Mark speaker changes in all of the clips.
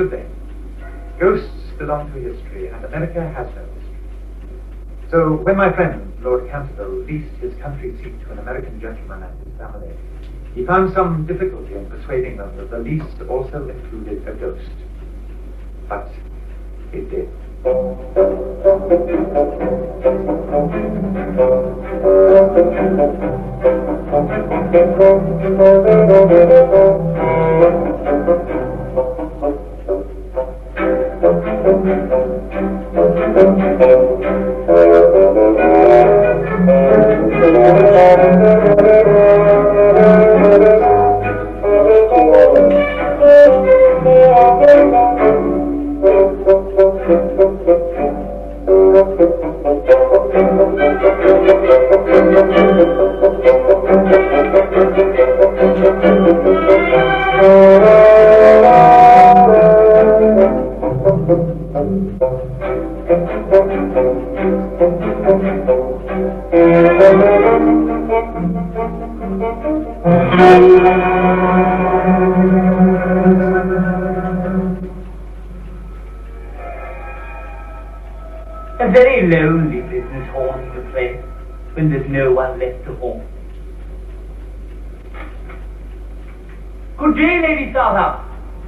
Speaker 1: should they? Ghosts belong to history, and America has no history. So when my friend, Lord Canterville, leased his country seat to an American gentleman and his family, he found some difficulty in persuading them that the lease also included a ghost. But it did.
Speaker 2: A very lonely business haunting a place when there's no one left to haunt. Good day, Lady Startup.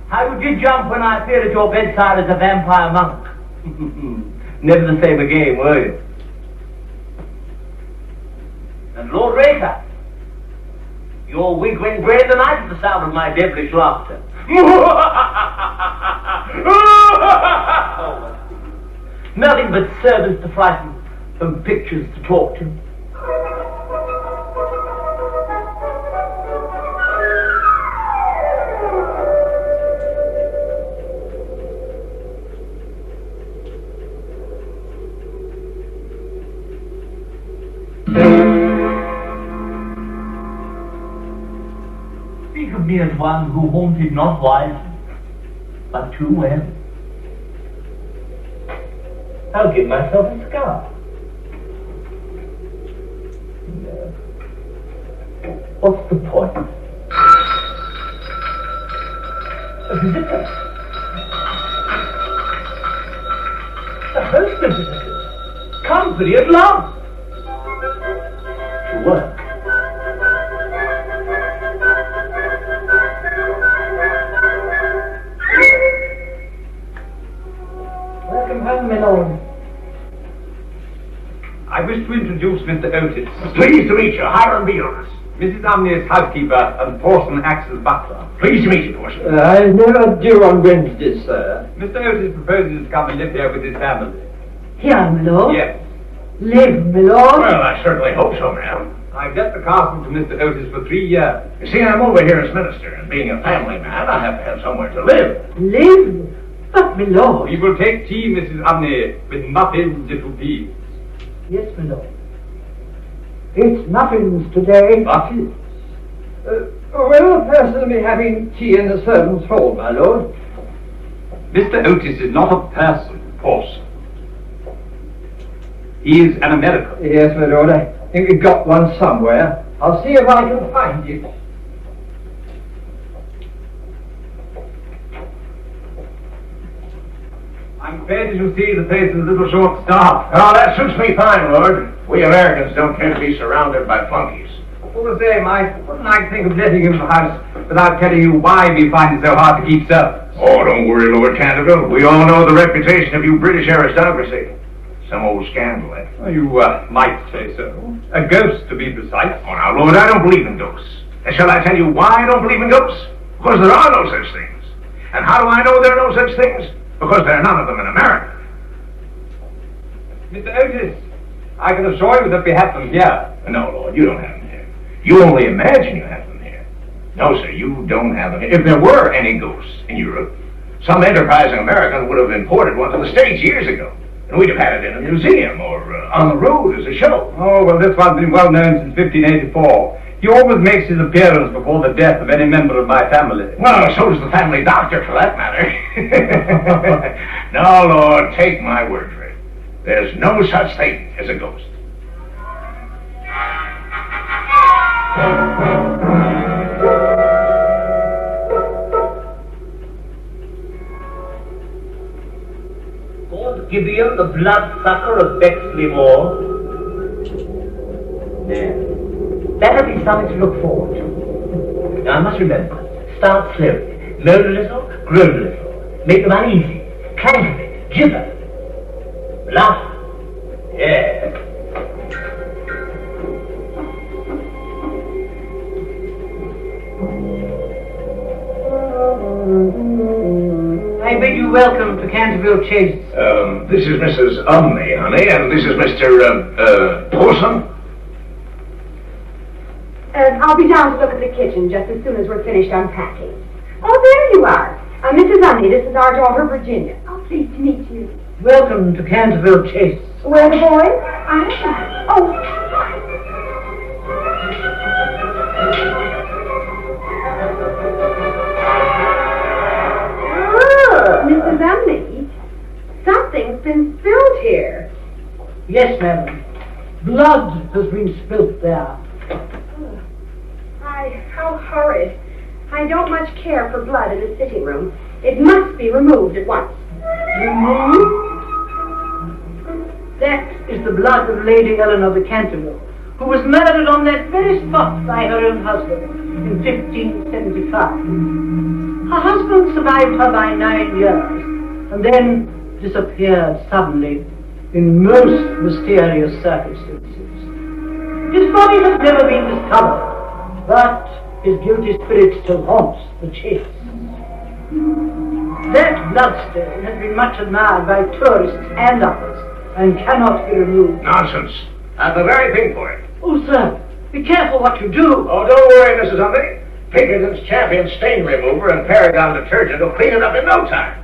Speaker 2: How did you jump when I appeared at your bedside as a vampire monk? Never the same again, were you? And Lord Raker, your wig went grey in the night at the sound of my devilish laughter. Nothing but servants to frighten and pictures to talk to. Speak of me as one who haunted not wisely, but too well. I'll give myself a scar. No. What's the point? A visitor. A host of visitors. Company at last. To work. Welcome home, my lord.
Speaker 3: I wish to introduce Mr. Otis.
Speaker 4: Pleased to meet you. Hiram Beals.
Speaker 3: Mrs. Omni's housekeeper and Porson Axe's butler.
Speaker 4: Pleased to meet you, Porson.
Speaker 5: I never do on Wednesdays, sir.
Speaker 3: Mr. Otis proposes to come and live here with his family.
Speaker 6: Here, my lord.
Speaker 3: Yes.
Speaker 6: Live, my lord.
Speaker 4: Well, I certainly hope so, ma'am.
Speaker 3: I've let the castle to Mr. Otis for 3 years.
Speaker 4: You see, I'm over here as minister, and being a family man, I have to have somewhere to live.
Speaker 6: Live? But, my lord.
Speaker 3: We will take tea, Mrs. Omni, with muffins if you please.
Speaker 6: Yes, my lord. It's muffins today.
Speaker 3: Muffins?
Speaker 5: Will a person be having tea in the servants' hall, my lord?
Speaker 3: Mr. Otis is not a person, Porson. He is an American.
Speaker 5: Yes, my lord. I think we've got one somewhere. I'll see if I can find it.
Speaker 3: I'm afraid you see the place is a little short-staffed.
Speaker 4: Oh, that suits me fine, Lord. We Americans don't tend to be surrounded by flunkies.
Speaker 3: All the same, I wouldn't like to think of letting him perhaps without telling you why we find it so hard to keep servants.
Speaker 4: Oh, don't worry, Lord Canterville. We all know the reputation of you British aristocracy. Some old scandal, eh?
Speaker 3: Well, you might say so. A ghost, to be precise.
Speaker 4: Oh, now, Lord, I don't believe in ghosts. And shall I tell you why I don't believe in ghosts? Because there are no such things. And how do I know there are no such things? Because there are none of them in America.
Speaker 3: Mr. Otis, I can assure you that we have them here.
Speaker 4: No, Lord, you don't have them here. You only imagine you have them here. No, sir, you don't have them here. If there were any ghosts in Europe, some enterprising American would have imported one to the States years ago. And we'd have had it in a museum or on the road as a show.
Speaker 3: Oh, well, this one's been well known since 1584. He always makes his appearance before the death of any member of my family.
Speaker 4: Well, so does the family doctor, for that matter. No, Lord, take my word for it. There's no such thing as a ghost.
Speaker 2: Fort Gibeon, the bloodsucker of Bexley Moor. There. That'll be something to look forward to. Now I must remember, start slowly, moan a little, groan a little, make them uneasy, clank a bit, gibber, bluff. Yes. I bid you welcome to Canterville Chase.
Speaker 4: This is Mrs. Umney, honey, and this is Mr. Porson.
Speaker 7: I'll be down to look at the kitchen just as soon as we're finished unpacking. Oh, there you are. Mrs. Umney, this is our daughter, Virginia. Oh, pleased to meet you.
Speaker 6: Welcome to Canterville Chase.
Speaker 7: Where are the boys? Mrs. Umney, something's been spilled here.
Speaker 6: Yes, madam. Blood has been spilt there.
Speaker 7: How horrid. I don't much care for blood in the sitting room. It must be removed at once.
Speaker 6: Removed? That is the blood of Lady Eleanor de Canterville, who was murdered on that very spot by her own husband in 1575. Her husband survived her by 9 years, and then disappeared suddenly in most mysterious circumstances. His body has never been discovered, but his guilty spirit still haunts the chase. That bloodstain has been much admired by tourists and others, and cannot be removed.
Speaker 4: Nonsense. That's the very thing for it.
Speaker 6: Oh, sir, be careful what you do.
Speaker 4: Oh, don't worry, Mrs. Umney. Pinkerton's Champion Stain Remover and Paragon Detergent will clean it up in no time.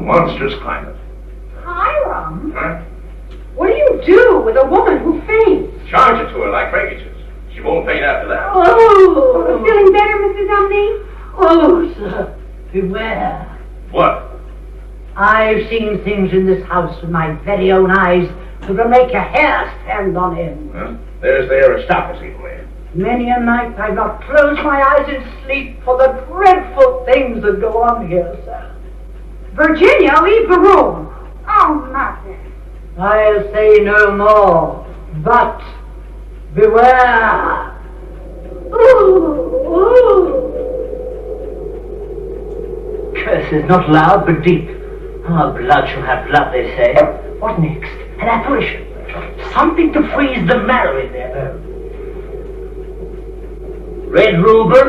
Speaker 4: Monstrous climate.
Speaker 7: Hiram?
Speaker 4: Huh?
Speaker 7: What do you do with a woman who faints?
Speaker 4: Charge it to her like breakages. She won't faint after that.
Speaker 7: Oh, feeling better, Mrs. Umney?
Speaker 6: Oh, sir, beware.
Speaker 4: What?
Speaker 6: I've seen things in this house with my very own eyes that will make your hair stand on end.
Speaker 4: Huh? There's the aristocracy for you.
Speaker 6: Many a night I've not closed my eyes in sleep for the dreadful things that go on here, sir.
Speaker 7: Virginia, leave the room. Oh, Mother.
Speaker 6: I'll say no more, but beware.
Speaker 2: Curses not loud but deep. Our blood shall have blood, they say. What next? An apparition. Something to freeze the marrow in their bones. Red Reuben,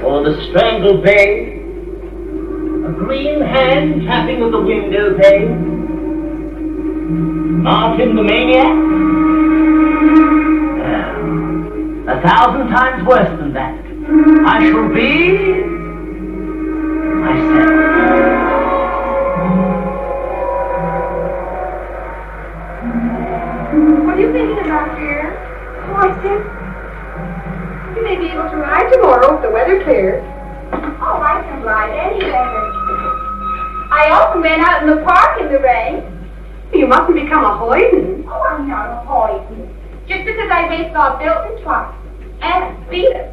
Speaker 2: or the strangled babe, a green hand tapping at the window pane, Martin the maniac? No, 1,000 times worse than that. I shall be myself.
Speaker 7: What are you thinking about, dear? Horses. You may be able to ride tomorrow if the weather clears.
Speaker 8: Oh, I can ride any weather. I often went out in the park in the rain.
Speaker 7: You mustn't become a hoyden.
Speaker 8: Oh, I'm not a hoyden. Just because I may saw Bilton twice. And beat him.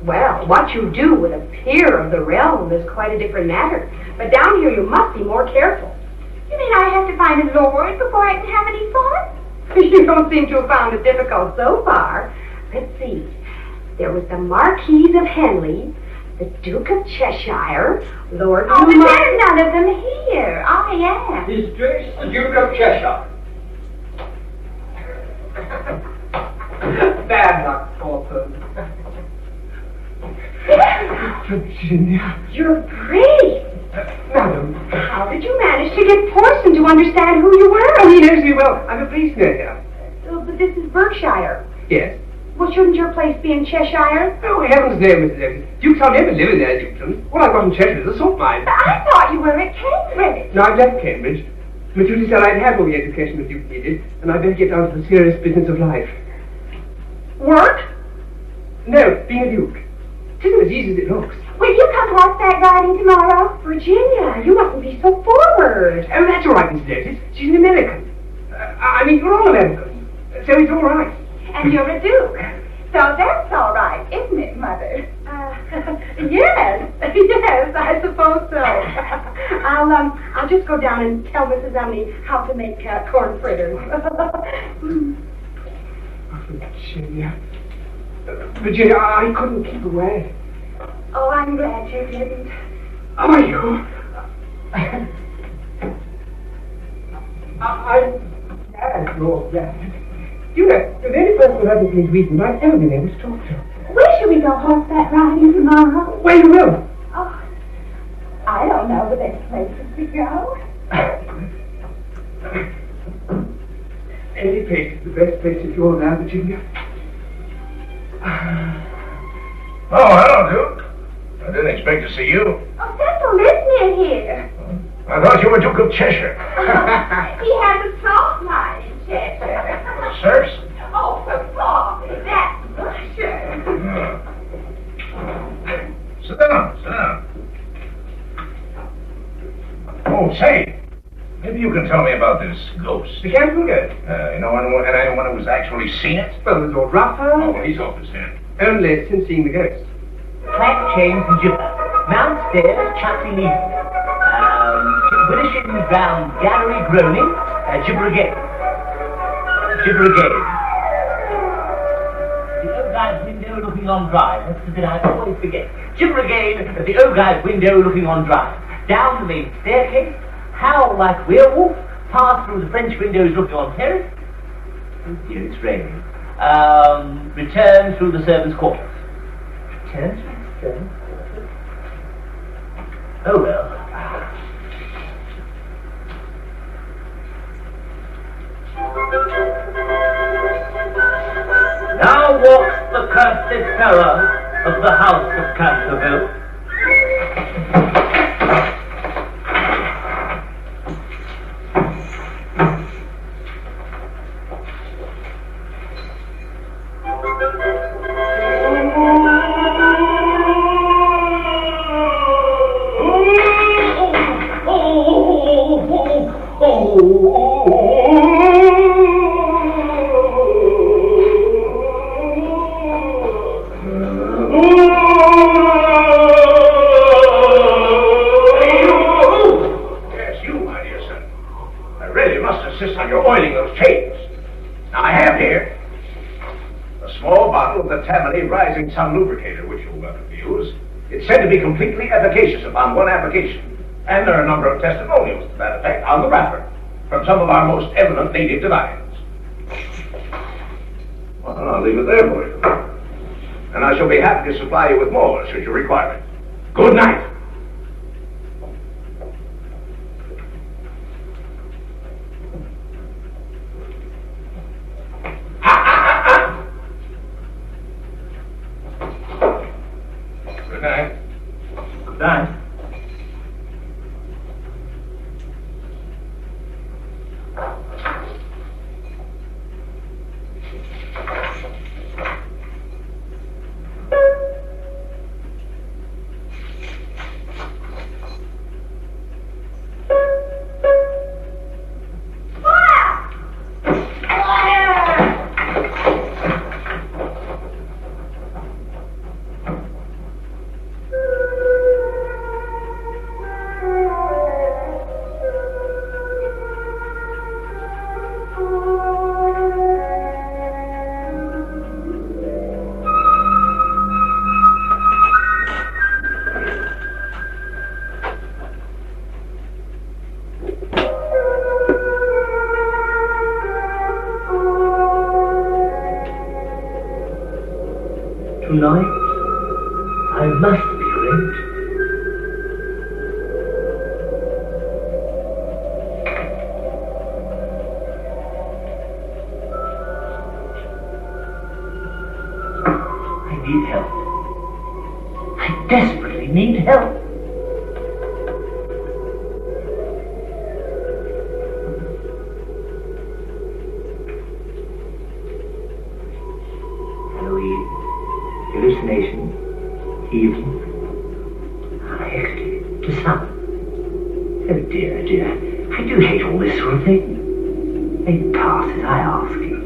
Speaker 7: Well, what you do with a peer of the realm is quite a different matter. But down here you must be more careful.
Speaker 8: You mean I have to find a lord before I can have any fun?
Speaker 7: You don't seem to have found it difficult so far. Let's see. There was the Marquis of Henley, the Duke of Cheshire, Lord
Speaker 8: Oh, but there's none of them here. I am.
Speaker 5: His Grace the Duke of Cheshire. Bad luck, poor person. Virginia.
Speaker 7: You're brave.
Speaker 5: Madam.
Speaker 7: How did you manage to get Porson to understand who you were?
Speaker 5: Oh, he knows me well. I'm a policeman here.
Speaker 7: But this is Berkshire.
Speaker 5: Yes.
Speaker 7: Well, shouldn't your place be in Cheshire?
Speaker 5: Oh, heaven's name, Mrs. Otis. Dukes are never living there, Dukedom. All I've got in Cheshire is a salt mine.
Speaker 8: But I thought you were at Cambridge.
Speaker 5: No, I've left Cambridge. My duty said I'd have all the education the Duke needed, and I'd better get down to the serious business of life.
Speaker 7: Work?
Speaker 5: No, being a Duke. It isn't as easy as it looks.
Speaker 8: Will you come horseback riding tomorrow?
Speaker 7: Virginia, you mustn't be so forward.
Speaker 5: Oh, that's all right, Mrs. Otis. She's an American. I mean, you're all Americans. So it's all right.
Speaker 8: And you're a duke. So that's all right, isn't it, Mother? Yes, I suppose so. I'll just go down and tell Mrs. Emily how to make corn fritters.
Speaker 5: Virginia, I couldn't keep away.
Speaker 8: Oh, I'm glad you didn't.
Speaker 5: Are you? I'm glad you're glad. You know, the very person who hasn't been reading I've ever been able to talk to.
Speaker 8: Where should we go horseback riding tomorrow?
Speaker 5: Where you will.
Speaker 8: Oh, I don't know the best places to go.
Speaker 5: Any place is the best place if you're now, Virginia.
Speaker 4: Oh, hello, Duke. I didn't expect to see you.
Speaker 8: Oh, Cecil lives near here.
Speaker 4: I thought you were Duke of Cheshire.
Speaker 8: He has a salt mine in Cheshire.
Speaker 4: The serfs?
Speaker 8: Oh, for Paul, that's Russia.
Speaker 4: Sit down, sit down. Oh, say, maybe you can tell me about this ghost.
Speaker 5: The Canterville ghost?
Speaker 4: You know anyone who's actually seen it?
Speaker 5: Well, there's Lord Rufford.
Speaker 4: Oh, well, he's off his head.
Speaker 5: Only since seeing the ghost.
Speaker 2: Clack, chains, and gibber. Mount stairs, chattering evening. Wilishing round gallery groaning, gibber again. Gibber again. The oak-eyed window looking on drive. That's the bit I always forget. Gibber again at the oak-eyed window looking on drive. Down the main staircase, howl like werewolf, pass through the French windows looking on terrace. Oh dear, it's raining. Return through the servants' quarters. Return through the servants' quarters? Oh well. Now walks the cursed terror of the house of Canterville.
Speaker 4: Some lubricator which you're welcome to use. It's said to be completely efficacious upon one application, and there are a number of testimonials to that effect on the wrapper from some of our most eminent native divines. Well, I'll leave it there for you, and I shall be happy to supply you with more should you require it. Good night.
Speaker 2: Tonight, I must be great. I need help. I desperately need help. Hallucination, evil, ecstasy, the sun. Oh dear, dear, I do hate all this sort of thing. May it pass as I ask you.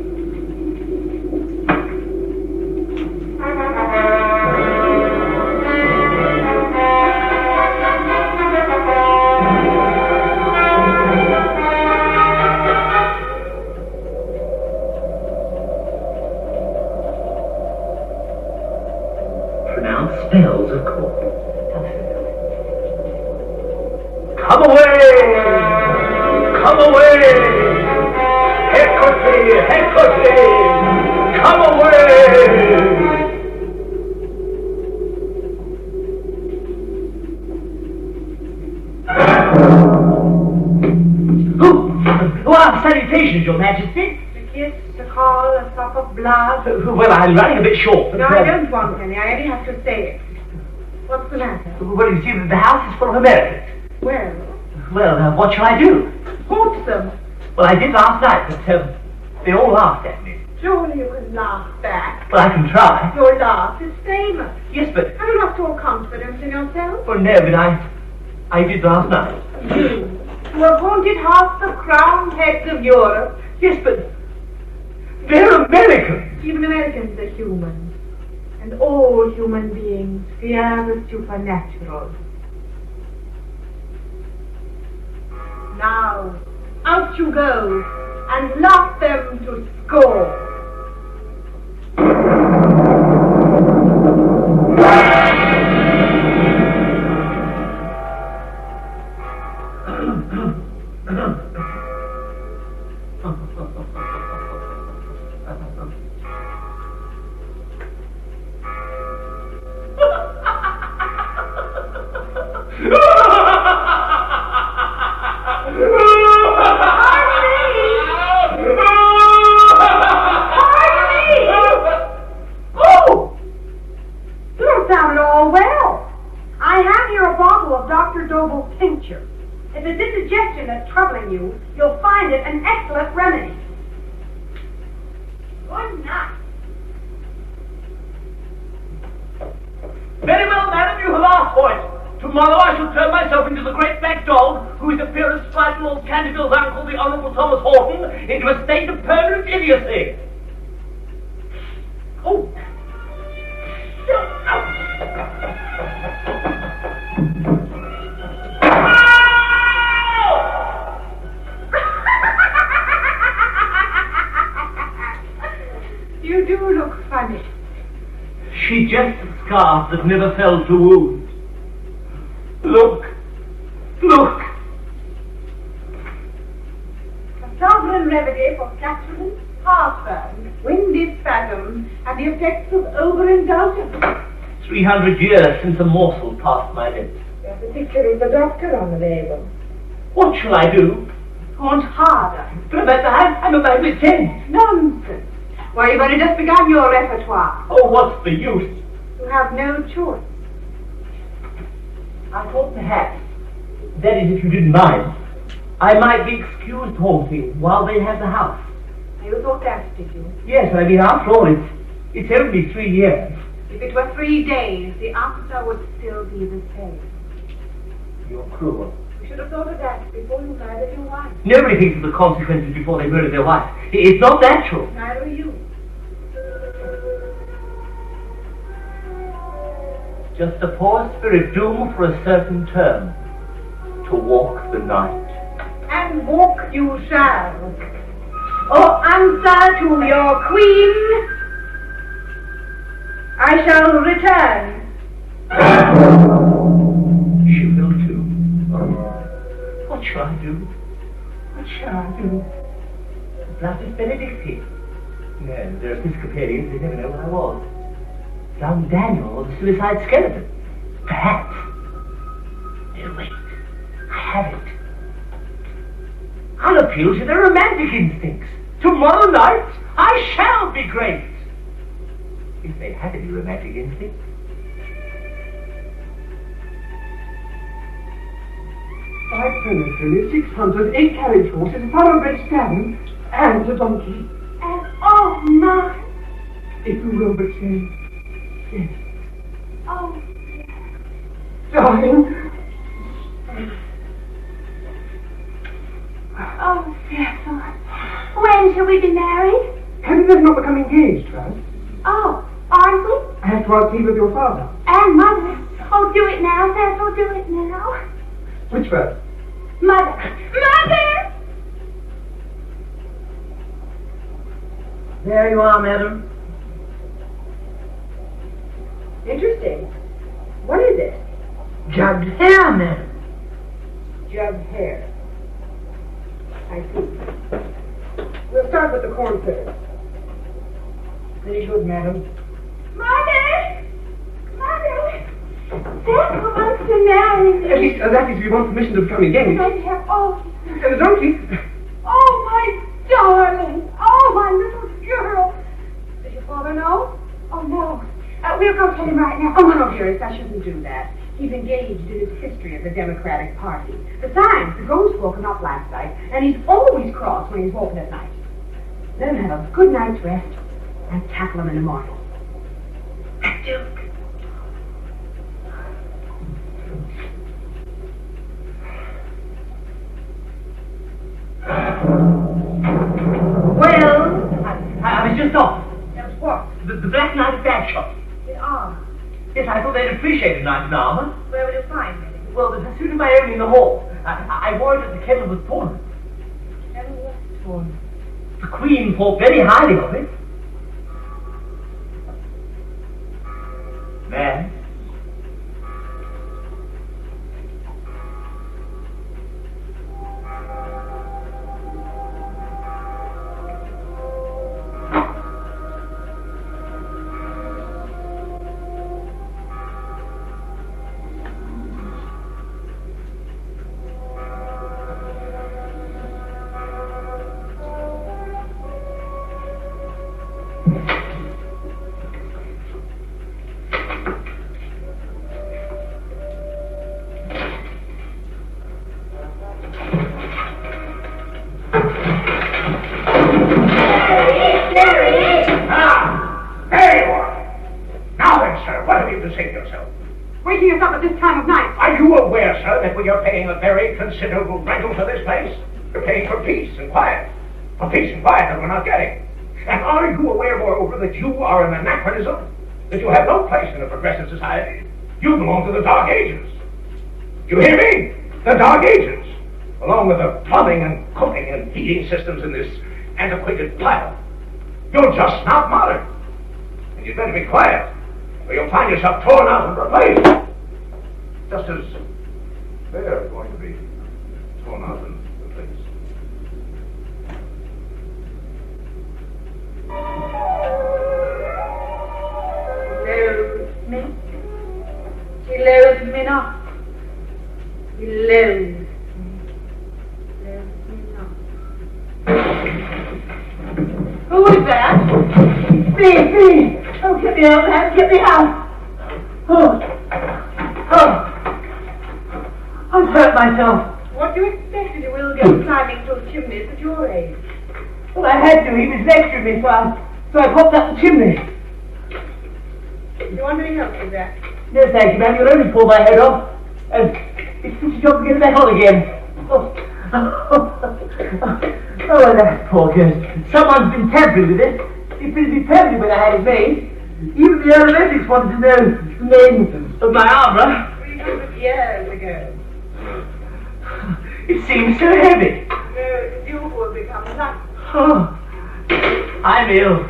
Speaker 2: bells, of course. Come away! Come away! Hecate! Hecate! Come away! Salutations, Your Majesty.
Speaker 8: A kiss, a call, a drop of blood.
Speaker 2: Well, I'm running a bit short.
Speaker 8: No, I don't want any. I only have to say it. What's the matter?
Speaker 2: Well, you see, the house is full of Americans.
Speaker 8: Well,
Speaker 2: What shall I do?
Speaker 8: hoot them.
Speaker 2: Well, I did last night, but they all laughed at me.
Speaker 8: Surely you can laugh back.
Speaker 2: Well, I can try.
Speaker 8: Your laugh is famous.
Speaker 2: Yes, but...
Speaker 8: Have you not all confidence in yourself?
Speaker 2: Well, no, but I did last night.
Speaker 8: You have haunted half the crowned heads of Europe.
Speaker 2: Yes, but... they're Americans.
Speaker 8: Even Americans are human. And all human beings fear the supernatural. Now, out you go, and laugh them to scorn. Tincture. If it's indigestion that's troubling you, you'll find it an excellent remedy. Good night.
Speaker 2: Very well, madam, you have asked for it. Tomorrow I shall turn myself into the great black dog, whose appearance frightened old Canterville's uncle, the Honourable Thomas Horton, into a state of permanent idiocy. Oh!
Speaker 8: You do look funny.
Speaker 2: She just a scarf that never fell to wound. Look! Look!
Speaker 8: A sovereign remedy for flatulence, heartburn, winded spasms, and the effects of overindulgence.
Speaker 2: 300 years since a morsel passed my lips.
Speaker 8: There's a picture of the doctor on the label.
Speaker 2: What shall I do?
Speaker 8: Haunt harder.
Speaker 2: But I'm about to end.
Speaker 8: Nonsense. Why, you've only just begun your repertoire.
Speaker 2: Oh, what's the use?
Speaker 8: You have no choice.
Speaker 2: I thought perhaps, that is if you didn't mind, I might be excused haunting while they have the house.
Speaker 8: You thought that, did you?
Speaker 2: Yes, I mean, after all, it's only 3 years.
Speaker 8: If it were 3 days, the answer would still be the same.
Speaker 2: You're cruel.
Speaker 8: You should have thought of that before you murdered your wife.
Speaker 2: Nobody thinks of the consequences before they murder their wife. It's not natural.
Speaker 8: Neither are you.
Speaker 2: Just a poor spirit doomed for a certain term, to walk the night.
Speaker 8: And walk you shall. Oh, answer to your queen, I shall return.
Speaker 2: She will too. What shall I do? What shall I do? The Blastus Benedicti. No, they're Episcopalians, they never know what I was. Young Daniel or the suicide skeleton. Perhaps. No, wait. I have it. I'll appeal to their romantic instincts. Tomorrow night, I shall be great. If they had any romantic instincts.
Speaker 5: 5 ponies, 6 hunters, 8 carriage horses, a thoroughbred stallion, and a donkey.
Speaker 8: And oh my!
Speaker 5: If you will but say yes.
Speaker 8: Oh,
Speaker 5: Darling.
Speaker 8: oh, Cecil. When shall we be married?
Speaker 5: Have you then not become engaged, Russ?
Speaker 8: Oh, aren't we?
Speaker 5: I have to ask leave of your father.
Speaker 8: And Mother. Oh, do it now, Cecil, do it now.
Speaker 5: Which first?
Speaker 8: Mother. Mother!
Speaker 2: There you are, madam.
Speaker 8: Interesting.
Speaker 6: Jugged hair, madam.
Speaker 8: Jugged hair. I see. We'll start with the corn first. Very good, madam.
Speaker 7: Mother! Mother! Dad wants to marry me.
Speaker 5: At least, that is, we want permission to become engaged.
Speaker 7: I have all.
Speaker 5: Donkey.
Speaker 7: Oh, my darling. Oh, my little girl.
Speaker 8: Does your father know?
Speaker 7: Oh, no.
Speaker 8: We'll go tell him right now. Oh, no, dearest, I shouldn't do that. He's engaged in his history of the Democratic Party. Besides, the ghost woke him up last night, and he's always cross when he's walking at night. Let him have a good night's rest and tackle him in the morning. Duke.
Speaker 2: Well, I was just off.
Speaker 8: That was what?
Speaker 2: The Black Knight bag shop.
Speaker 8: The arm.
Speaker 2: Yes, I thought they'd appreciate a nice armor.
Speaker 8: Where will you find me?
Speaker 2: Well, there's a suit of my own in the hall. I wore it at the Canterville tournament. The Queen thought very highly of it. Man.
Speaker 8: Waking us up at this time of night.
Speaker 4: Are you aware, sir, that we are paying a very considerable rental for this place? We're paying for peace and quiet. For peace and quiet that we're not getting. And are you aware, moreover, that you are an anachronism? That you have no place in a progressive society? You belong to the Dark Ages. You hear me? The Dark Ages. Along with the plumbing and cooking and heating systems in this antiquated pile. You're just not modern. And you'd better be quiet, or you'll find yourself torn out and replaced. Just as they're going to be torn out and replaced.
Speaker 6: He loathes me. He loathes me not. He loathes me. Loathes me not. Who is that? Me. Oh, get me out, man. Get me out. Oh. I've hurt myself.
Speaker 8: What you expected you will get climbing those chimneys at your age.
Speaker 6: Well, I had to. He was lecturing me, so I popped up the chimney.
Speaker 8: Do you want any help with that?
Speaker 6: No, thank you, ma'am. You'll only pull my head off. It's such a job to get it back on again. Oh, that poor ghost. Someone's been tampering with it. It would be perfect when I had it made. Even the aeronautics wanted to know the name of my armor.
Speaker 8: 300 years ago.
Speaker 6: It seems so heavy.
Speaker 8: The Duke will become light.
Speaker 6: Oh, I'm ill.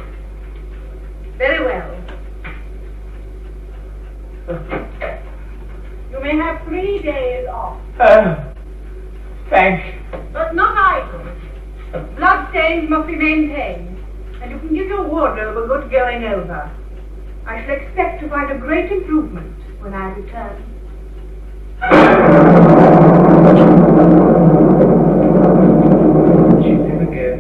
Speaker 8: Very well. You may have 3 days off.
Speaker 6: Thanks.
Speaker 8: But not idle. Bloodstains must be maintained. And you can give your wardrobe a good going over. I shall expect to find a great improvement when I return.
Speaker 3: She's in again.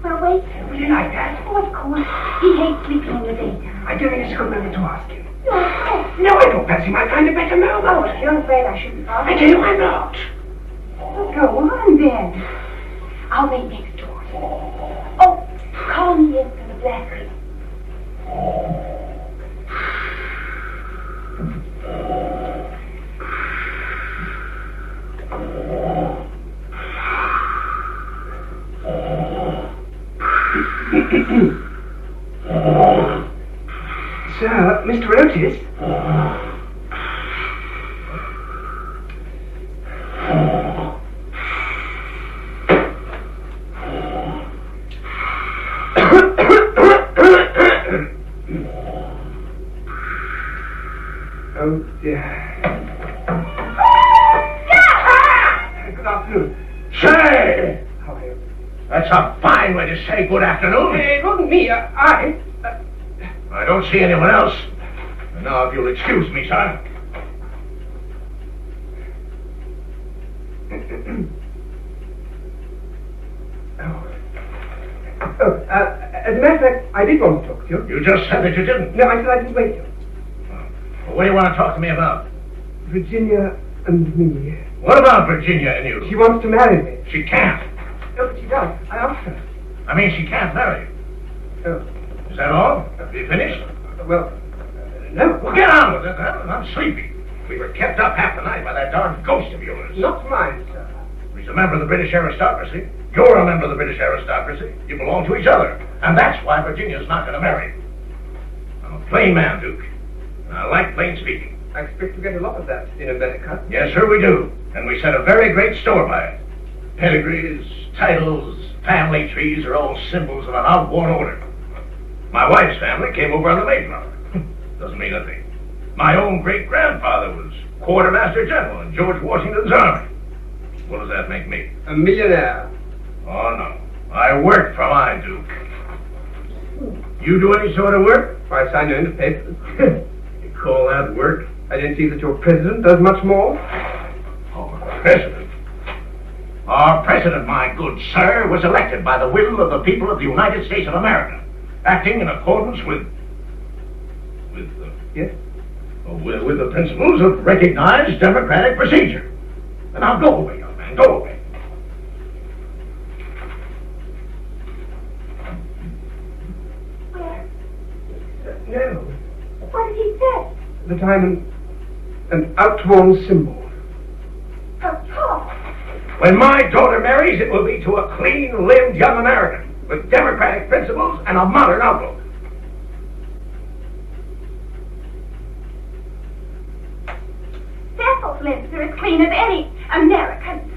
Speaker 7: Well, wait.
Speaker 3: Would you like that?
Speaker 7: Oh, of course. He hates sleeping in the daytime.
Speaker 3: I don't think it's a good moment to ask him.
Speaker 7: No, of course.
Speaker 3: No, I don't fancy might find a better moment.
Speaker 7: Oh, you're afraid I shouldn't bother.
Speaker 3: I tell you I'm not.
Speaker 7: Well, go on, then. I'll wait next door. Oh, call me in for the black room.
Speaker 5: Sir, Mr. Otis?
Speaker 4: That's a fine way to say good afternoon.
Speaker 5: It wasn't me. I
Speaker 4: don't see anyone else. And now, if you'll excuse me, son.
Speaker 5: As a matter of fact, I did want to talk to you.
Speaker 4: You just said that you didn't.
Speaker 5: No, I said I didn't wait till.
Speaker 4: Well, what do you want to talk to me about?
Speaker 5: Virginia and me.
Speaker 4: What about Virginia and you?
Speaker 5: She wants to marry me.
Speaker 4: She can't.
Speaker 5: No, but she does. I asked her.
Speaker 4: I mean, she can't marry you.
Speaker 5: Oh.
Speaker 4: Is that all? Have you finished?
Speaker 5: Well, no.
Speaker 4: Well, get on with it. I'm sleepy. We were kept up half the night by that darn ghost of yours.
Speaker 5: Not mine, sir.
Speaker 4: He's a member of the British aristocracy. You're a member of the British aristocracy. You belong to each other. And that's why Virginia's not going to marry you. I'm a plain man, Duke. And I like plain speaking.
Speaker 5: I expect to get a lot of that in America.
Speaker 4: Yes, sir, we do. And we set a very great store by it. Pedigrees, titles, family trees are all symbols of an outworn order. My wife's family came over on the Mayflower. Doesn't mean a thing. My own great-grandfather was quartermaster general in George Washington's army. What does that make me?
Speaker 5: A millionaire.
Speaker 4: Oh, no. I work for mine, Duke. You do any sort of work?
Speaker 5: I sign you into papers.
Speaker 4: You call that work?
Speaker 5: I didn't see that your president does much more.
Speaker 4: Oh, president? Our president, my good sir, was elected by the will of the people of the United States of America, acting in accordance with
Speaker 5: Yes?
Speaker 4: With the principles of recognized democratic procedure. And now go away, young man, go away.
Speaker 8: Where?
Speaker 5: No.
Speaker 8: What did he say?
Speaker 5: That I'm an outworn symbol.
Speaker 8: Of course.
Speaker 4: When my daughter marries, it will be to a clean-limbed young American with democratic principles and a modern outlook.
Speaker 8: Cecil's limbs are as clean as any American.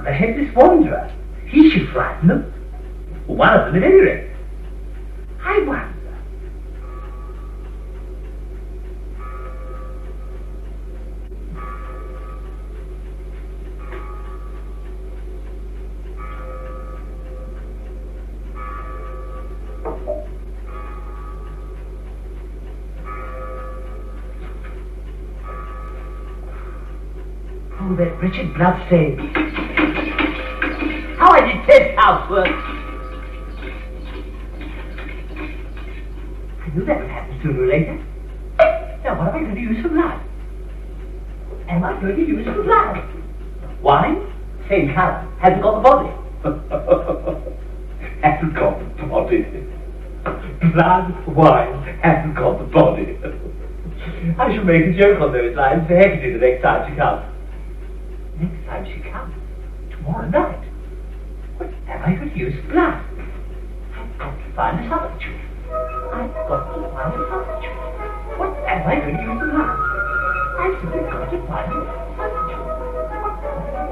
Speaker 2: The headless wanderer. He should frighten them. One of them at any rate. I wonder. Oh, that wretched bloodstain. How I detest housework. I knew that would happen sooner or later. Now, what am I going to use for blood? Am I going to use for blood? Wine? Same color. Hasn't got the body. Hasn't got the body. Blood, wine, hasn't got the body. I shall make a joke on those lines for Hecate the next time she comes. Next time she comes? Tomorrow night? What am I going to use for blood? I've got to find a substitute. I've got to find a substitute. What am I going to use for blood? I've simply got to find a substitute.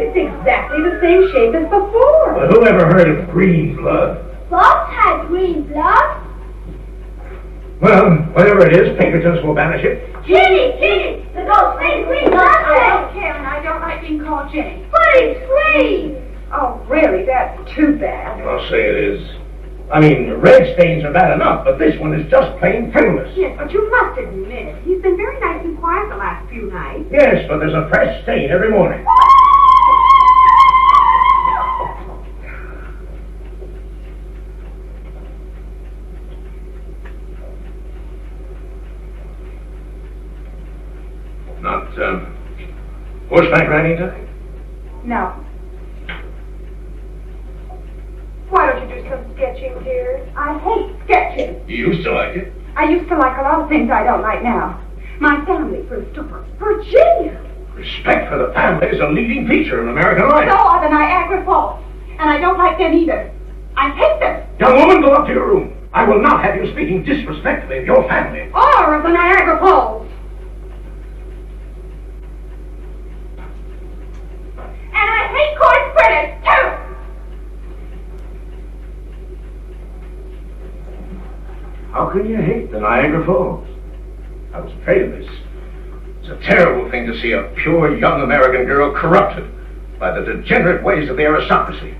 Speaker 8: It's exactly the same shape as before.
Speaker 4: Well, who ever heard of green blood?
Speaker 8: Fox had green blood.
Speaker 4: Well, whatever it is, Pinkertons will banish it.
Speaker 8: Ginny! The ghost made green blood.
Speaker 7: I don't care, and I don't like being called Jenny.
Speaker 8: Please!
Speaker 7: Oh, really? That's too bad.
Speaker 4: I'll say it is. I mean, red stains are bad enough, but this one is just plain frivolous.
Speaker 7: Yes, but you must admit, he's been very nice and quiet the last few nights.
Speaker 4: Yes, but there's a fresh stain every morning. Not, horseback riding today?
Speaker 7: No.
Speaker 8: Why don't you do some sketching, dear?
Speaker 7: I hate sketching.
Speaker 4: You used to like it.
Speaker 7: I used to like a lot of things I don't like now. My family, for a start. Virginia!
Speaker 4: Respect for the family is a leading feature in American life.
Speaker 7: So are the Niagara Falls. And I don't like them either. I hate them.
Speaker 4: Young woman, go up to your room. I will not have you speaking disrespectfully of your family.
Speaker 7: Or of the Niagara Falls. And I hate Corn Spreaders, too!
Speaker 4: How can you hate the Niagara Falls? I was afraid of this. It's a terrible thing to see a pure young American girl corrupted by the degenerate ways of the aristocracy.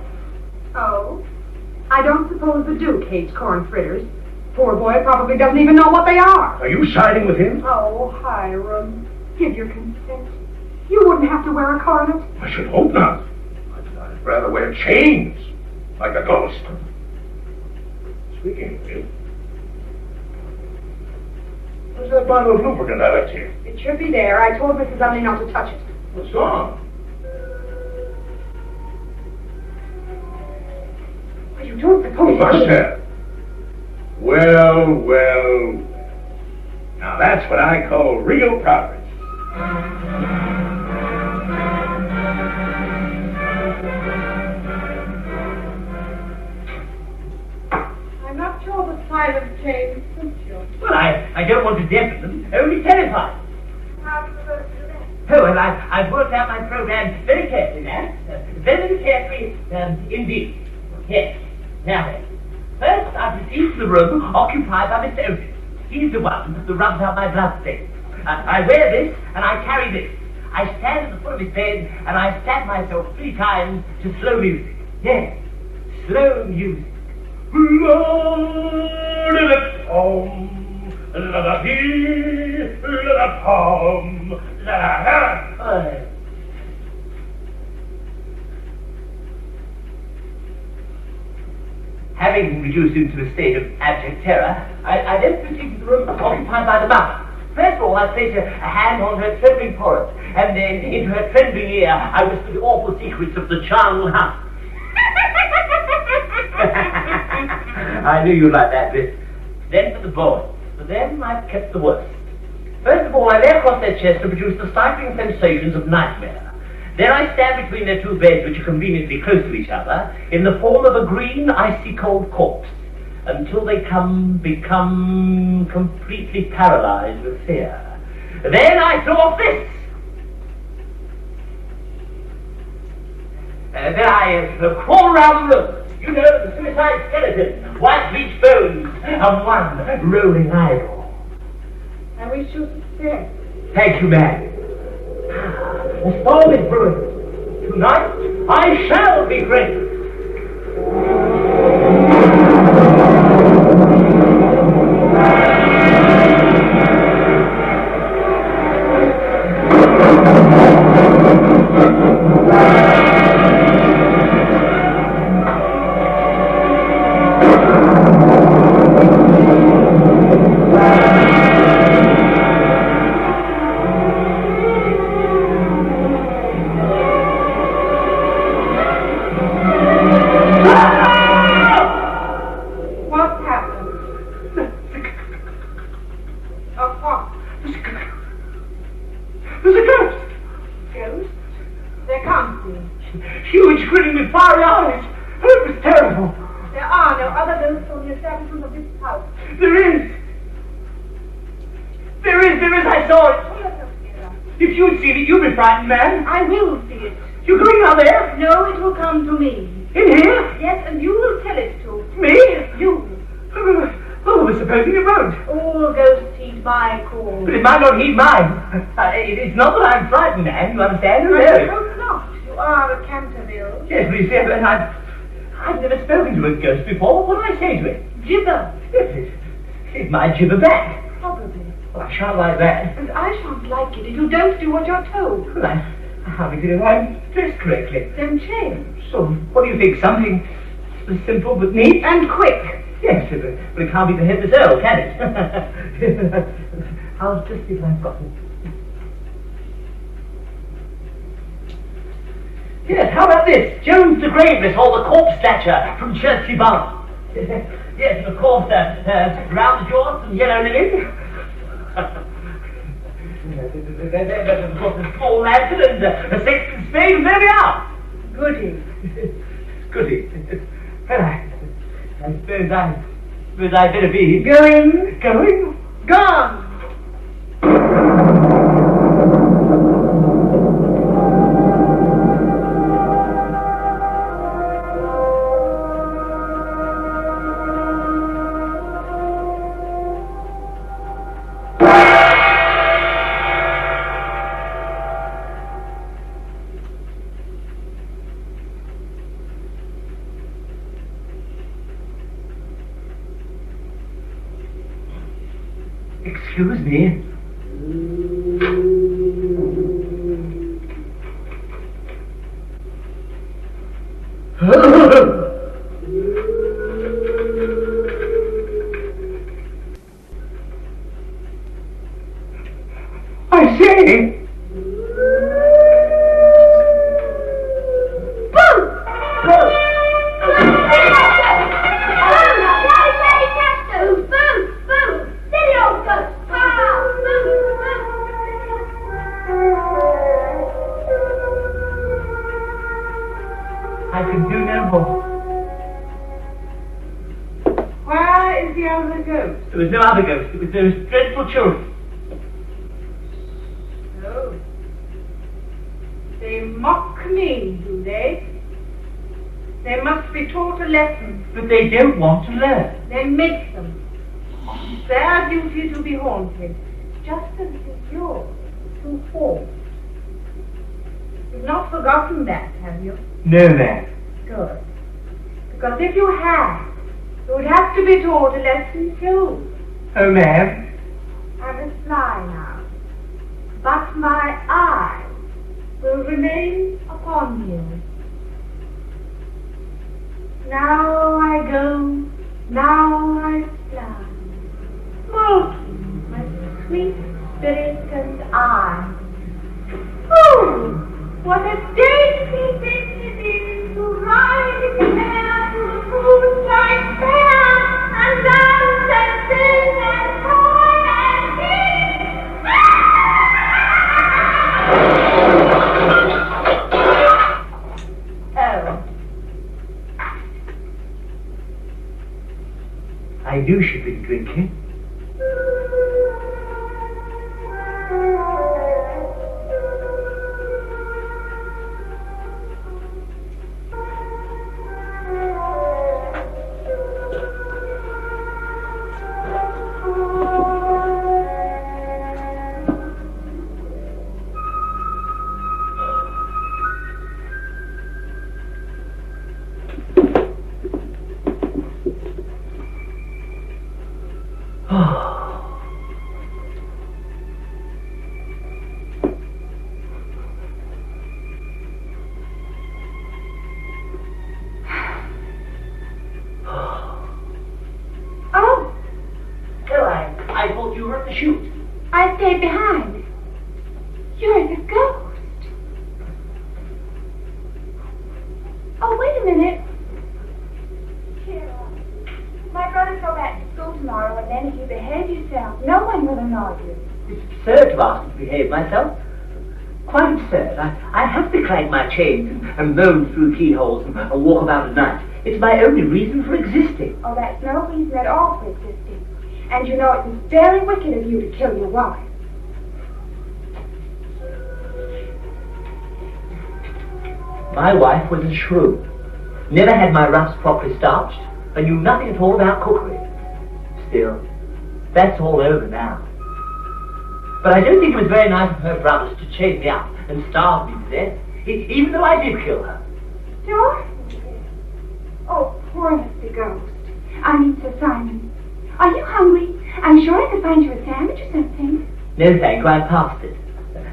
Speaker 8: Oh? I don't suppose the Duke hates corn fritters. Poor boy probably doesn't even know what they are.
Speaker 4: Are you siding with him?
Speaker 8: Oh, Hiram, give your consent. You wouldn't have to wear a coronet.
Speaker 4: I should hope not. I'd rather wear chains, like a ghost. Speaking of it, where's that bottle of lubricant I left here?
Speaker 8: It should be there. I told Mrs. Umney not to touch it.
Speaker 4: What's gone?
Speaker 8: Well, you don't suppose...
Speaker 4: You must have. Well. Now that's what I call real progress.
Speaker 8: I'm not sure the silent chain suits you.
Speaker 2: Well, I don't want to deafen them, only terrify them.
Speaker 8: How do you supposed to do that?
Speaker 2: Oh, and I've worked out my program very carefully, man. Very carefully indeed. Yes. Now then, first I proceed to the room occupied by Mr. Otis. He's the one who rubs out my bloodstain. I wear this, and I carry this. I stand at the foot of his bed, and I stab myself 3 times to slow music. Yes, slow music. Having reduced him to a state of abject terror, I then proceed to the room occupied by the mother. First of all, I place a hand on her trembling forehead, and then into her trembling ear, I whisper the awful secrets of the charnel house. I knew you'd like that bit. Then for the boy. For them, I've kept the worst. First of all, I lay across their chest to produce the stifling sensations of nightmare. Then I stand between their 2 beds, which are conveniently close to each other, in the form of a green, icy-cold corpse, until they become completely paralyzed with fear. Then I throw off this. Then I crawl around the room. You know, the suicide skeleton, white bleached bones, and one rolling eyeball.
Speaker 8: I wish you success.
Speaker 2: Thank you, ma'am. The storm is brewing. Tonight, I shall be great. Frightened man.
Speaker 8: I will see it.
Speaker 2: You're going out there?
Speaker 8: No, it will come to me.
Speaker 2: In here?
Speaker 8: Yes, and you will tell it to.
Speaker 2: Me?
Speaker 8: You.
Speaker 2: Oh, supposing it won't.
Speaker 8: All ghosts heed my call.
Speaker 2: But it might not heed mine. It's not that I'm frightened, Anne, you understand?
Speaker 8: I hope not. You are a Canterville.
Speaker 2: Yes, but you see, I've never spoken to a ghost before. What do I say to it?
Speaker 8: Gibber.
Speaker 2: It might gibber back.
Speaker 8: Probably.
Speaker 2: Well, I shan't like that.
Speaker 8: And I shan't like it if you don't do what you're told.
Speaker 2: Well, I hardly feel I'm dressed correctly.
Speaker 8: Then change.
Speaker 2: So, what do you think? Something simple but neat?
Speaker 8: And quick.
Speaker 2: Yes, but it can't be the headless Earl, can it? I'll just see if I've got it. Yes, how about this? Jones the Graveless, or the Corpse Snatcher from Chertsey Barn. Yes, and of course, round the jaws and yellow linen. Of course, a small lantern and a sexton spade, and there we are.
Speaker 8: Goody.
Speaker 2: Goody. Well, I suppose I'd better be
Speaker 8: Going.
Speaker 2: Gone. Excuse me.
Speaker 3: I say!
Speaker 2: I can do no more.
Speaker 8: Where is the other ghost?
Speaker 2: There was no other ghost. It was those dreadful children.
Speaker 8: Oh. They mock me, do they? They must be taught a lesson.
Speaker 2: But they don't want to learn.
Speaker 8: Then make them. It's their duty to be haunted, just as it is yours to haunt. You've not forgotten that, have you?
Speaker 2: No, ma'am.
Speaker 8: Good. Because if you had, you would have to be taught a lesson too.
Speaker 2: Oh, ma'am.
Speaker 8: I must fly now. But my eye will remain upon you. Now I go, now I fly. Molten, my sweet spirit and I. Oh, what a dainty thing it is to ride in the air to the moonlight fair and dance and sing and cry and sing. Oh.
Speaker 2: I knew she'd been drinking.
Speaker 8: I stayed behind. You're the ghost. Oh, wait a minute. Kira, my brothers go back to school tomorrow, and then if you behave yourself, no one will annoy you.
Speaker 2: It's absurd to ask me to behave myself. Quite absurd. I have to clank my chains and moan through keyholes and walk about at night. It's my only reason for existing.
Speaker 8: Oh, that's no reason at all for existing. And you know it's very wicked of you to kill your wife.
Speaker 2: My wife was a shrew. Never had my ruffs properly starched, and knew nothing at all about cookery. Still, that's all over now. But I don't think it was very nice of her brothers to chain me up and starve me to death, even though I did kill her.
Speaker 8: Dorothy? Oh, poor Mr. Ghost. I mean, Sir Simon. Are you hungry? I'm sure I could find you a sandwich or something.
Speaker 2: No, thank you, I'm past it.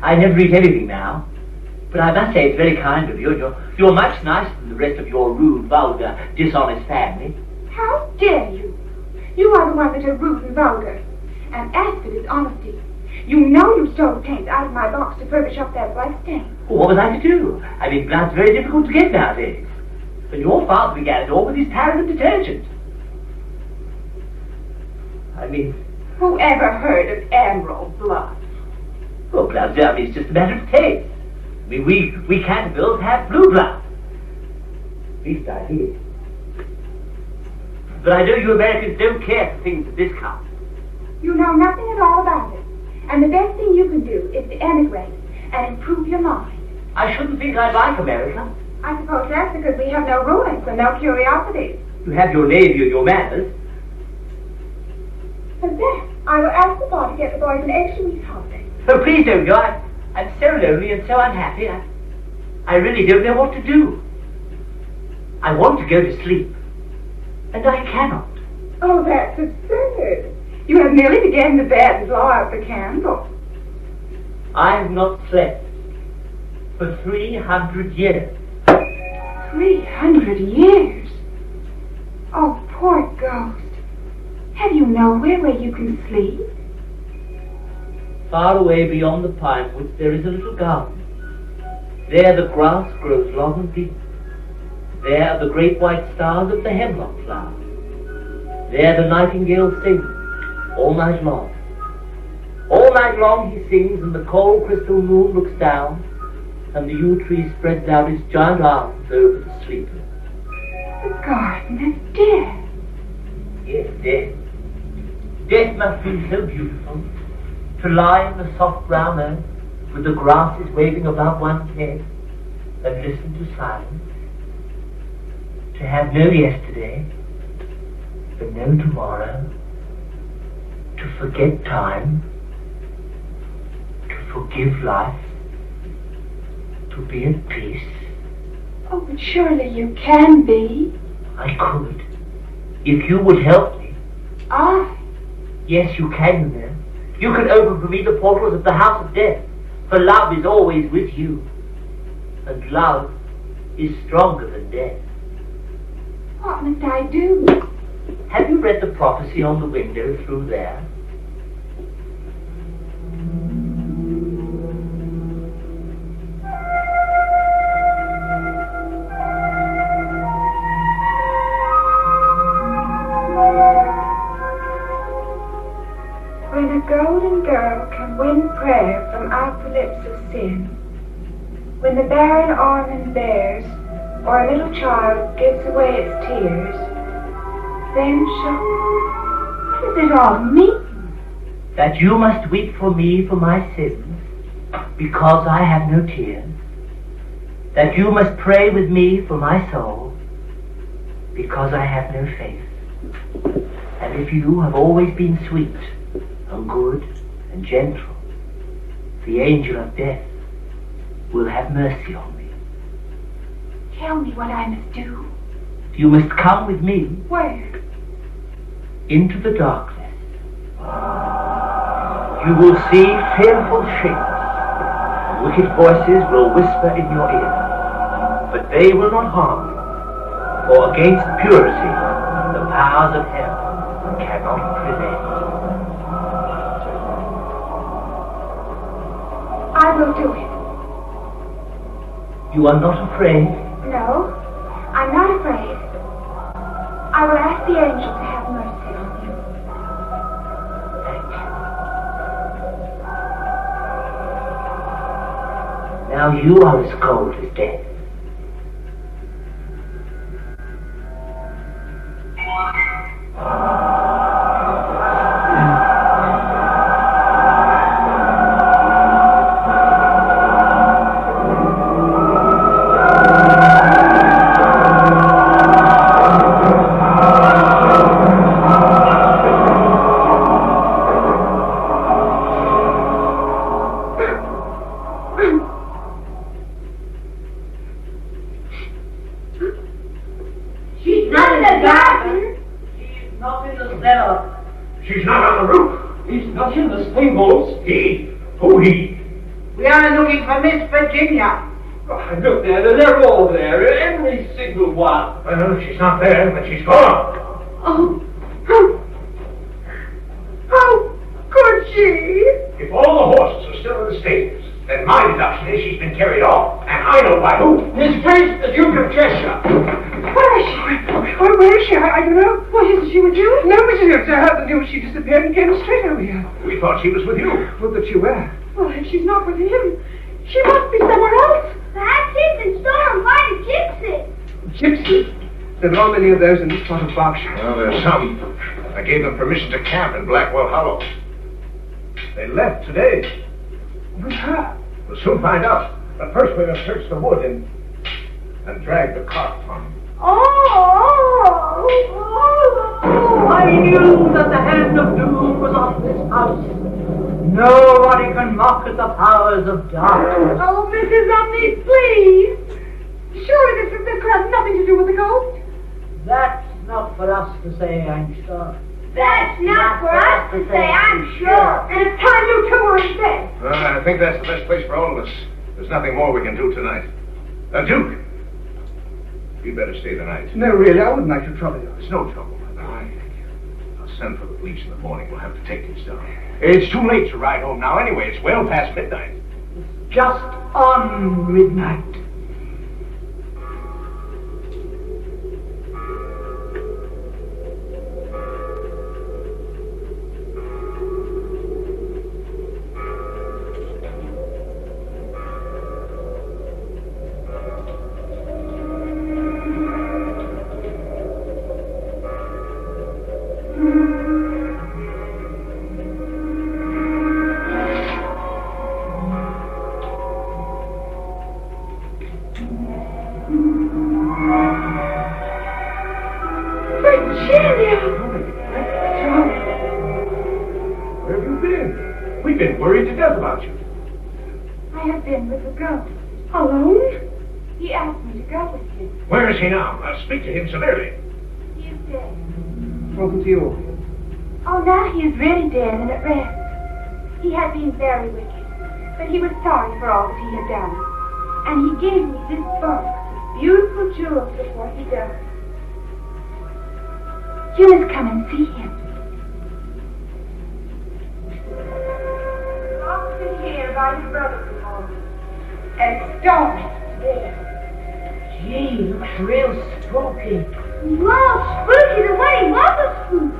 Speaker 2: I never eat anything now. But I must say it's very kind of you, and you're much nicer than the rest of your rude, vulgar, dishonest family.
Speaker 8: How dare you? You are the one that are rude and vulgar. And as for dishonesty, you know you stole paint out of my box to furbish up that bloodstain.
Speaker 2: Well, what was I to do? I mean, blood's very difficult to get nowadays. And your father began it all with his paraffin detergent. I mean...
Speaker 8: Whoever heard of emerald blood?
Speaker 2: Well, blood's it's just a matter of taste. I mean, we Cantervilles have blue blood. At least I hear. But I know you Americans don't care for things of this kind.
Speaker 8: You know nothing at all about it. And the best thing you can do is to emigrate and improve your mind.
Speaker 2: I shouldn't think I'd like America.
Speaker 8: I suppose that's because we have no rulings and no curiosities.
Speaker 2: You have your navy and your manners.
Speaker 8: And then I will ask the bar to get the boys an extra week's holiday.
Speaker 2: Oh, please don't go. I'm so lonely and so unhappy. I really don't know what to do. I want to go to sleep. And I cannot.
Speaker 8: Oh, that's absurd. You have nearly to get into bed and blow out the candle.
Speaker 2: I have not slept for 300 years.
Speaker 8: 300 years? Oh, poor ghost. Have you nowhere where you can sleep?
Speaker 2: Far away beyond the pine woods there is a little garden. There the grass grows long and deep. There are the great white stars of the hemlock flower. There the nightingale sings all night long. All night long he sings, and the cold crystal moon looks down, and the yew tree spreads out its giant arms over the sleepers.
Speaker 8: The garden of death.
Speaker 2: Yes, death. Death must be so beautiful, to lie in the soft brown earth, with the grasses waving above one's head, and listen to silence. To have no yesterday, but no tomorrow. To forget time. To forgive life. To be at peace.
Speaker 8: Oh, but surely you can be.
Speaker 2: I could, if you would help me.
Speaker 8: I?
Speaker 2: Yes, you can, you know. You can open for me the portals of the house of death, for love is always with you, and love is stronger than death.
Speaker 8: What must I do?
Speaker 2: Have you read the prophecy on the window through there?
Speaker 8: When a golden girl can win prayer from out the lips of sin, when the barren almond bears, or a little child gives away its tears, then shall... What does it all mean?
Speaker 2: That you must weep for me for my sins, because I have no tears. That you must pray with me for my soul, because I have no faith. And if you have always been sweet, and good, and gentle, the angel of death will have mercy on me.
Speaker 8: Tell me what I must do.
Speaker 2: You must come with me.
Speaker 8: Where?
Speaker 2: Into the darkness. You will see fearful shapes, and wicked voices will whisper in your ear, but they will not harm you, for against purity the powers of hell cannot prevail.
Speaker 8: I will do it.
Speaker 2: You are not afraid?
Speaker 8: No, I'm not afraid. I will ask the angel to have mercy on you.
Speaker 2: Thank you. Now you are as cold as death.
Speaker 4: She's not on the roof.
Speaker 5: He's not in the stables.
Speaker 4: He? Who he?
Speaker 6: We are looking for Miss Virginia.
Speaker 5: Oh, look there, they're all there, every single one.
Speaker 4: Well, she's not there, but she's gone.
Speaker 8: Oh, how could she?
Speaker 4: If all the horses are still in the stables, then my deduction is she's been carried off, and I know by who.
Speaker 5: His Grace, the Duke of Cheshire.
Speaker 8: Where is she? Where is she? I don't know. What isn't she with you?
Speaker 5: No, Mrs. Hughes, I heard the news she disappeared and came straight over here.
Speaker 4: We thought she was with you.
Speaker 5: Well, but she were.
Speaker 8: Well, if she's not with him, she must be somewhere else.
Speaker 7: Perhaps he's been stolen by the gypsies.
Speaker 5: Gypsies? There are many of those in this part of Berkshire.
Speaker 4: Well, there's some. I gave them permission to camp in Blackwell Hollow. They left today.
Speaker 5: With her?
Speaker 4: We'll soon find out. But first we're going to search the wood and drag the cart from them.
Speaker 6: I knew that the hand of doom was on this house. Nobody can mock at the powers of darkness.
Speaker 8: Oh, Mrs. Umney, please. Surely this has nothing to do with the ghost.
Speaker 6: That's not for us to say, Angsta.
Speaker 8: That's not for us to say, I'm sure. And it's time you two were in bed.
Speaker 4: I think that's the best place for all of us. There's nothing more we can do tonight. Duke, you'd better stay the night.
Speaker 5: No, really, I wouldn't like to trouble you.
Speaker 4: It's no trouble, Mother. I'll send for the police in the morning. We'll have to take these down. It's too late to ride home now anyway. It's well past midnight.
Speaker 6: Just on midnight.
Speaker 4: Where have you been? We've been worried to death about you.
Speaker 8: I have been with the ghost. Alone? He asked me to go with him.
Speaker 4: Where is he now? Speak to him severely.
Speaker 8: He is dead.
Speaker 5: Welcome to you.
Speaker 8: Oh, now he is really dead and at rest. He had been very wicked, but he was sorry for all that he had done. And he gave me this book, beautiful jewels, before he died. You must come and see him. I'll sit here by your brother's home and stone it to death.
Speaker 6: Gee, looks real spooky.
Speaker 8: Well, spooky, the way he was a spook.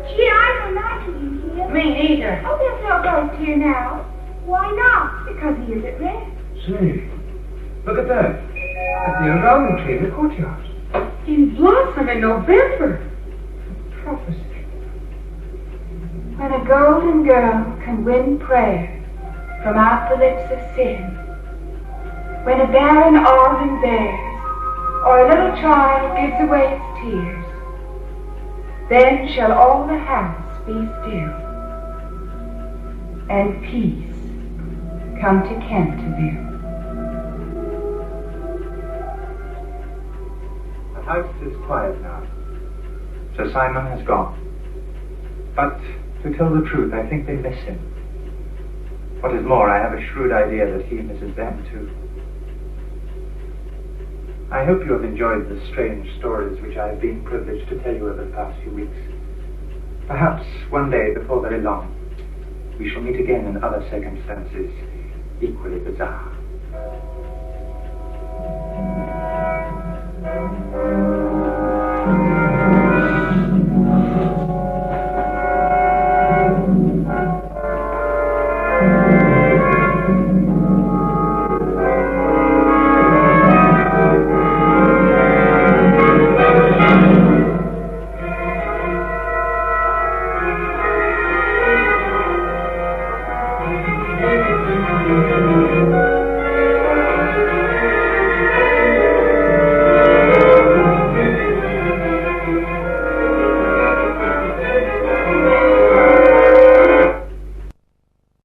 Speaker 8: Gee, I don't like him here.
Speaker 6: Me neither.
Speaker 8: Oh, there's no ghost here now. Why not? Because he is at rest.
Speaker 5: Say, look at that. That's the almond tree in the courtyard.
Speaker 6: In blossom in November.
Speaker 5: Prophecy.
Speaker 8: When a golden girl can win prayer from out the lips of sin, when a barren almond bears, or a little child gives away its tears, then shall all the house be still, and peace come to Canterville.
Speaker 1: The house is quiet now. Sir Simon has gone. But, to tell the truth, I think they miss him. What is more, I have a shrewd idea that he misses them too. I hope you have enjoyed the strange stories which I have been privileged to tell you over the past few weeks. Perhaps one day, before very long, we shall meet again in other circumstances equally bizarre.